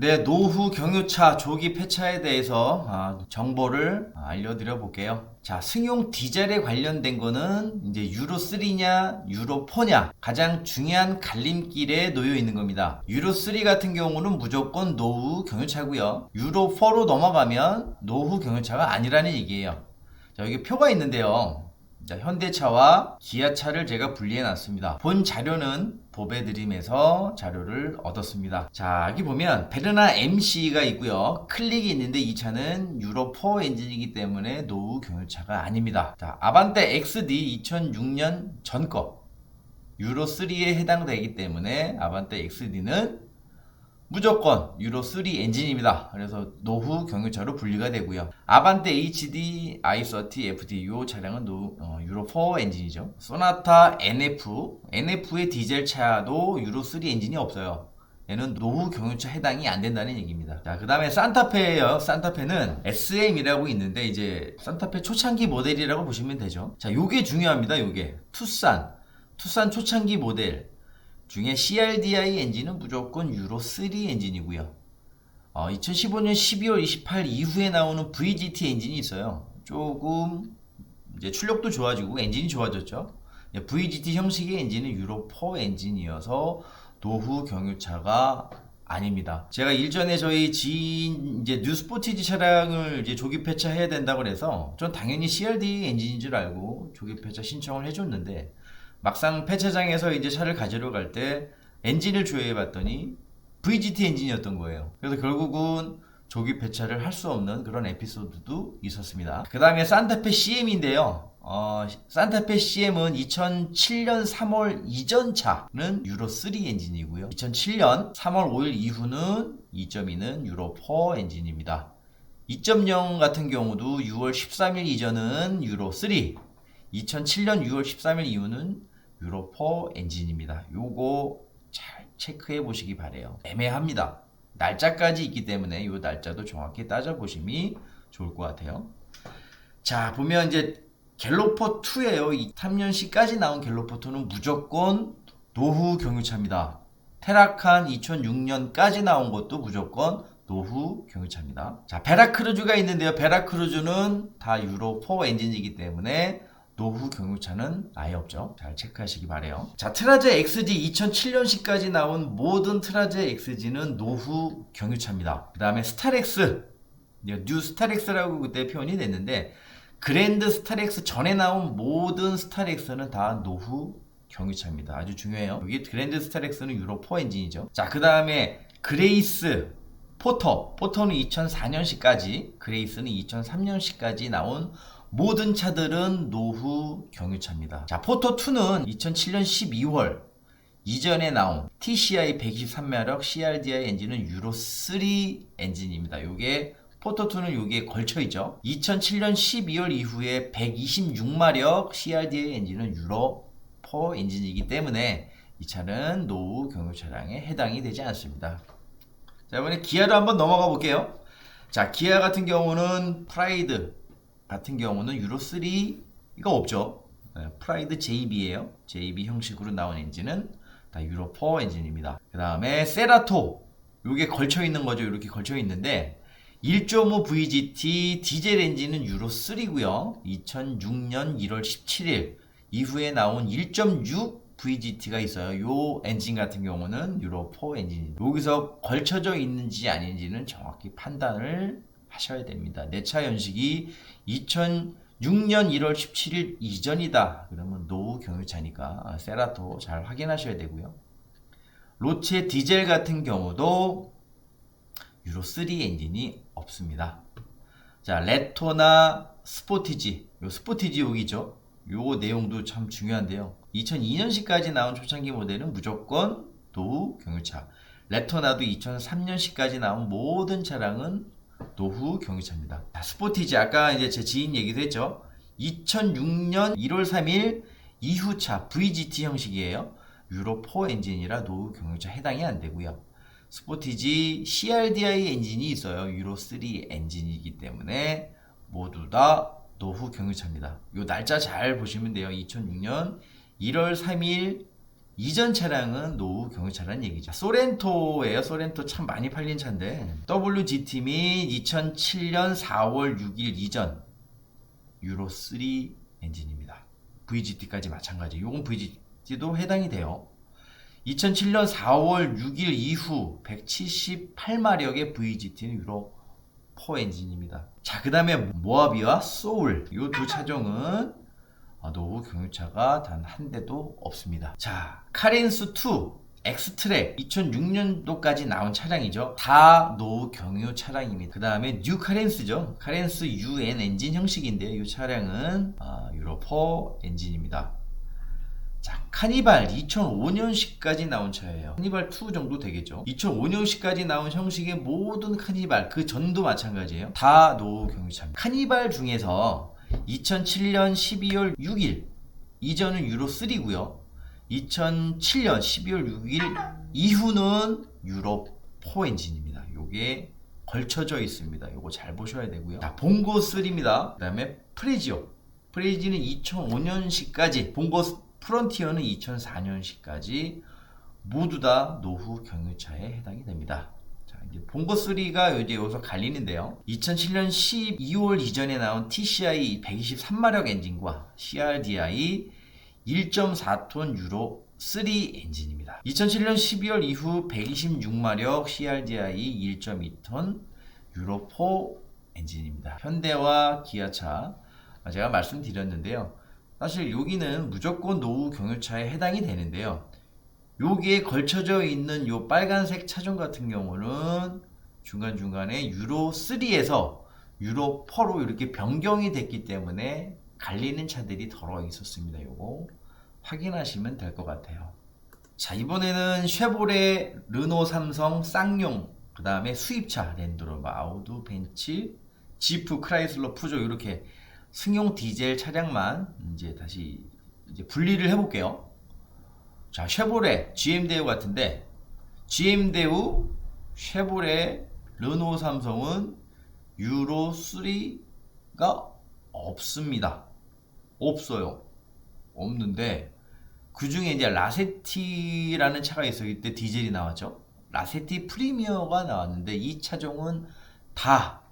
네, 노후 경유차 조기 폐차에 대해서 정보를 알려드려 볼게요. 자, 승용 디젤에 관련된 거는 이제 유로 3냐, 유로 4냐 가장 중요한 갈림길에 놓여 있는 겁니다. 유로 3 같은 경우는 무조건 노후 경유차고요. 유로 4로 넘어가면 노후 경유차가 아니라는 얘기예요. 자, 여기 표가 있는데요. 자, 현대차와 기아차를 제가 분리해 놨습니다. 본 자료는 보배드림에서 자료를 얻었습니다. 자, 여기 보면 베르나 MC가 있고요. 클릭이 있는데 이 차는 유로 4 엔진이기 때문에 노후 경유차가 아닙니다. 자, 아반떼 XD 2006년 전거 유로 3에 해당되기 때문에 아반떼 XD는 무조건 유로 3 엔진입니다. 그래서 노후 경유차로 분리가 되고요. 아반떼 HD i30 FD 이 차량은 유로 4 엔진이죠. 소나타 NF의 디젤 차도 유로 3 엔진이 없어요. 얘는 노후 경유차 해당이 안 된다는 얘기입니다. 자, 그 다음에 산타페예요. 산타페는 SM이라고 있는데 이제 산타페 초창기 모델이라고 보시면 되죠. 자, 요게 중요합니다. 요게 투싼 초창기 모델 중에 CRDI 엔진은 무조건 유로 3 엔진이고요. 2015년 12월 28일 이후에 나오는 VGT 엔진이 있어요. 조금 이제 출력도 좋아지고 엔진이 좋아졌죠. VGT 형식의 엔진은 유로 4 엔진이어서 노후 경유차가 아닙니다. 제가 일전에 저희 지인 이제 뉴스포티지 차량을 이제 조기 폐차해야 된다고 해서 전 당연히 CRD 엔진인 줄 알고 조기 폐차 신청을 해줬는데 막상 폐차장에서 이제 차를 가지러 갈 때 엔진을 조회해 봤더니 VGT 엔진이었던 거예요. 그래서 결국은 조기 폐차를 할 수 없는 그런 에피소드도 있었습니다. 그 다음에 산타페 CM인데요. 산타페 CM은 2007년 3월 이전 차는 유로 3 엔진이고요. 2007년 3월 5일 이후는 2.2는 유로 4 엔진입니다. 2.0 같은 경우도 6월 13일 이전은 유로 3, 2007년 6월 13일 이후는 유로 4 엔진입니다. 요거 잘 체크해 보시기 바래요. 애매합니다. 날짜까지 있기 때문에 요 날짜도 정확히 따져보심이 좋을 것 같아요. 자, 보면 이제 갤로퍼 2예요. 3년식까지 나온 갤로퍼 2는 무조건 노후 경유차입니다. 테라칸 2006년까지 나온 것도 무조건 노후 경유차입니다. 자, 베라크루즈가 있는데요. 베라크루즈는 다 유로 4 엔진이기 때문에 노후 경유차는 아예 없죠. 잘 체크하시기 바래요. 자, 트라제 XG 2007년식까지 나온 모든 트라제 XG는 노후 경유차입니다. 그 다음에 스타렉스, 뉴 스타렉스라고 그때 표현이 됐는데 그랜드 스타렉스 전에 나온 모든 스타렉스는 다 노후 경유차입니다. 아주 중요해요. 여기 그랜드 스타렉스는 유로 4 엔진이죠. 자, 그 다음에 그레이스, 포터는 2004년식까지, 그레이스는 2003년식까지 나온 모든 차들은 노후 경유차입니다. 자, 포터2는 2007년 12월 이전에 나온 TCI 123마력 CRDI 엔진은 유로 3 엔진입니다. 요게 포터2는 여기에 걸쳐있죠. 2007년 12월 이후에 126마력 CRDI 엔진은 유로 4 엔진이기 때문에 이 차는 노후 경유차량에 해당이 되지 않습니다. 자, 이번에 기아로 한번 넘어가 볼게요. 자, 기아 같은 경우는 프라이드 같은 경우는 유로 3가 없죠. 프라이드 JB예요. JB 형식으로 나온 엔진은 다 유로 4 엔진입니다. 그 다음에 세라토, 요게 걸쳐 있는 거죠. 이렇게 걸쳐 있는데 1.5 VGT 디젤 엔진은 유로 3고요. 2006년 1월 17일 이후에 나온 1.6 VGT가 있어요. 요 엔진 같은 경우는 유로 4 엔진입니다. 여기서 걸쳐져 있는지 아닌지는 정확히 판단을 하셔야 됩니다. 내차 연식이 2006년 1월 17일 이전이다. 그러면 노후 경유차니까 세라토 잘 확인하셔야 되고요. 로체 디젤 같은 경우도 유로 3 엔진이 없습니다. 자, 레토나 스포티지, 요 스포티지 여기죠. 요 내용도 참 중요한데요. 2002년식까지 나온 초창기 모델은 무조건 노후 경유차. 레토나도 2003년식까지 나온 모든 차량은 노후 경유차입니다. 스포티지 아까 이제 제 지인 얘기도 했죠. 2006년 1월 3일 이후차 VGT 형식이에요. 유로 4 엔진이라 노후 경유차 해당이 안 되고요. 스포티지 CRDI 엔진이 있어요. 유로 3 엔진이기 때문에 모두 다 노후 경유차입니다. 요 날짜 잘 보시면 돼요. 2006년 1월 3일 이전 차량은 노후 경유차라는 얘기죠. 소렌토예요. 소렌토 참 많이 팔린 차인데 WGT 및 2007년 4월 6일 이전 유로 3 엔진입니다. VGT까지 마찬가지. 요건 VGT도 해당이 돼요. 2007년 4월 6일 이후 178마력의 VGT는 유로 4 엔진입니다. 자, 그 다음에 모하비와 소울 이 두 차종은 노후 경유차가 단 한 대도 없습니다. 자, 카렌스 2 엑스트랙 2006년도까지 나온 차량이죠. 다 노후 경유 차량입니다. 그 다음에 뉴 카렌스죠. 카렌스 UN 엔진 형식인데요. 이 차량은 유로 4 엔진입니다. 자, 카니발 2005년식까지 나온 차예요. 카니발 2 정도 되겠죠. 2005년식까지 나온 형식의 모든 카니발 그 전도 마찬가지예요. 다 노후 경유차입니다. 카니발 중에서 2007년 12월 6일 이전은 유로 3고요. 2007년 12월 6일 이후는 유로 4 엔진입니다. 요게 걸쳐져 있습니다. 요거 잘 보셔야 되고요. 자, 봉고 3입니다. 그 다음에 프레지오. 프레지는 2005년식까지, 봉고 프론티어는 2004년식까지 모두 다 노후 경유차에 해당이 됩니다. 자, 이제 봉고 3가 이제 여기서 갈리는데요. 2007년 12월 이전에 나온 TCI 123마력 엔진과 CRDI 1.4톤 유로 3 엔진입니다. 2007년 12월 이후 126마력 CRDI 1.2톤 유로 4 엔진입니다. 현대와 기아차 제가 말씀드렸는데요. 사실 여기는 무조건 노후 경유차에 해당이 되는데요. 여기에 걸쳐져 있는 요 빨간색 차종 같은 경우는 중간중간에 유로 3에서 유로 4로 이렇게 변경이 됐기 때문에 갈리는 차들이 덜어 있었습니다. 요거 확인하시면 될 것 같아요. 자, 이번에는 쉐보레, 르노, 삼성, 쌍용, 그 다음에 수입차 랜드로버, 아우디, 벤츠, 지프, 크라이슬러, 푸조 이렇게 승용 디젤 차량만 이제 다시 분리를 해볼게요. 자, 쉐보레, GM대우 같은데 GM대우, 쉐보레, 르노, 삼성은 유로 3가 없습니다. 없어요. 없는데 그 중에 이제 라세티라는 차가 있어요. 이때 디젤이 나왔죠. 라세티 프리미어가 나왔는데 이 차종은 다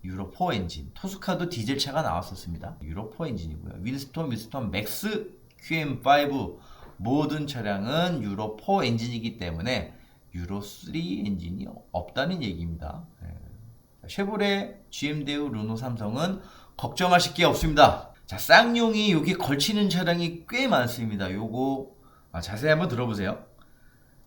유로 4 엔진. 토스카도 디젤 차가 나왔었습니다. 유로 4 엔진이고요. 윈스톤, 맥스, QM5 모든 차량은 유로 4 엔진이기 때문에 유로 3 엔진이 없다는 얘기입니다. 쉐보레, GM대우, 르노, 삼성은 걱정하실 게 없습니다. 자, 쌍용이 여기 걸치는 차량이 꽤 많습니다. 요거 자세히 한번 들어보세요.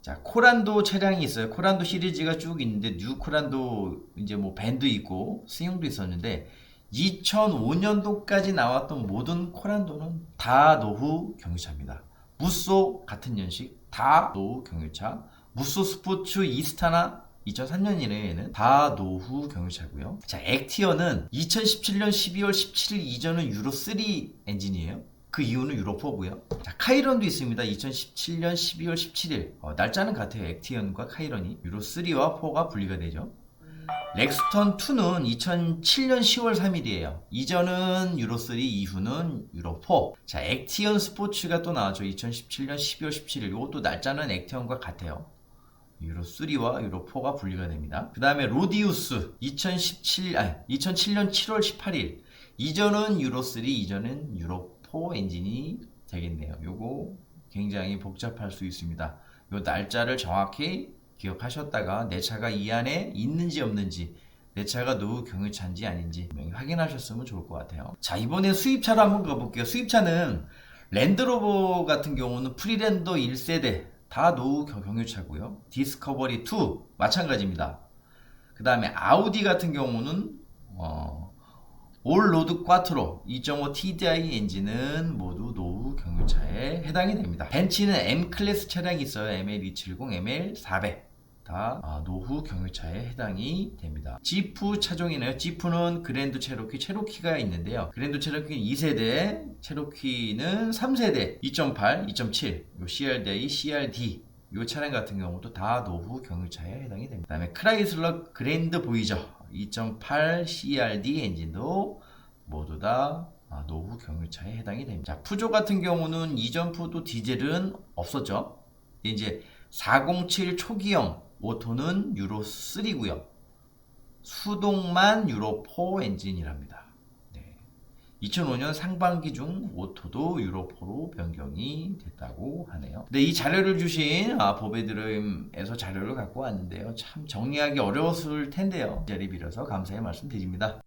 자, 코란도 차량이 있어요. 코란도 시리즈가 쭉 있는데 뉴 코란도 이제 뭐 밴도 있고 승용도 있었는데 2005년도까지 나왔던 모든 코란도는 다 노후 경유차입니다. 무쏘 같은 연식 다 노후 경유차. 무쏘 스포츠 이스타나 2003년이네에는 다 노후 경유차고요. 자, 액티어는 2017년 12월 17일 이전은 유로 3 엔진이에요. 그 이후는 유로 4고요. 자, 카이런도 있습니다. 2017년 12월 17일. 날짜는 같아요. 액티언과 카이런이. 유로 3와 4가 분리가 되죠. 렉스턴 2는 2007년 10월 3일이에요. 이전은 유로 3, 이후는 유로 4. 자, 액티언 스포츠가 또 나왔죠. 2017년 12월 17일. 이것도 날짜는 액티언과 같아요. 유로 3와 유로 4가 분리가 됩니다. 그 다음에 로디우스 2007년 7월 18일. 이전은 유로 3, 이전은 유로 4 엔진이 되겠네요. 요거 굉장히 복잡할 수 있습니다. 요 날짜를 정확히 기억하셨다가 내 차가 이 안에 있는지 없는지, 내 차가 노후 경유차인지 아닌지 확인하셨으면 좋을 것 같아요. 자, 이번에 수입차로 한번 가볼게요. 수입차는 랜드로버 같은 경우는 프리랜더 1세대 다 노후 경유차고요. 디스커버리 2 마찬가지입니다. 그 다음에 아우디 같은 경우는 올로드 꽈트로 2.5 TDI 엔진은 모두 노후 경유차에 해당이 됩니다. 벤츠는 M클래스 차량이 있어요. ML270, ML400 다 노후 경유차에 해당이 됩니다. 지프 차종이네요. 지프는 그랜드 체로키가 있는데요. 그랜드 체로키는 2세대, 체로키는 3세대 2.8, 2.7 요 CRDI, CRD 이 차량 같은 경우도 다 노후 경유차에 해당이 됩니다. 그 다음에 크라이슬러 그랜드 보이저 2.8 CRD 엔진도 모두 다 노후 경유차에 해당이 됩니다. 자, 푸조 같은 경우는 이전 푸조 디젤은 없었죠. 이제 407 초기형 오토는 유로 3고요. 수동만 유로 4 엔진이랍니다. 2005년 상반기 중 오토도 유로4로 변경이 됐다고 하네요. 네, 이 자료를 주신 보배드림에서 자료를 갖고 왔는데요. 참 정리하기 어려웠을 텐데요. 이 자리 빌어서 감사의 말씀 드립니다.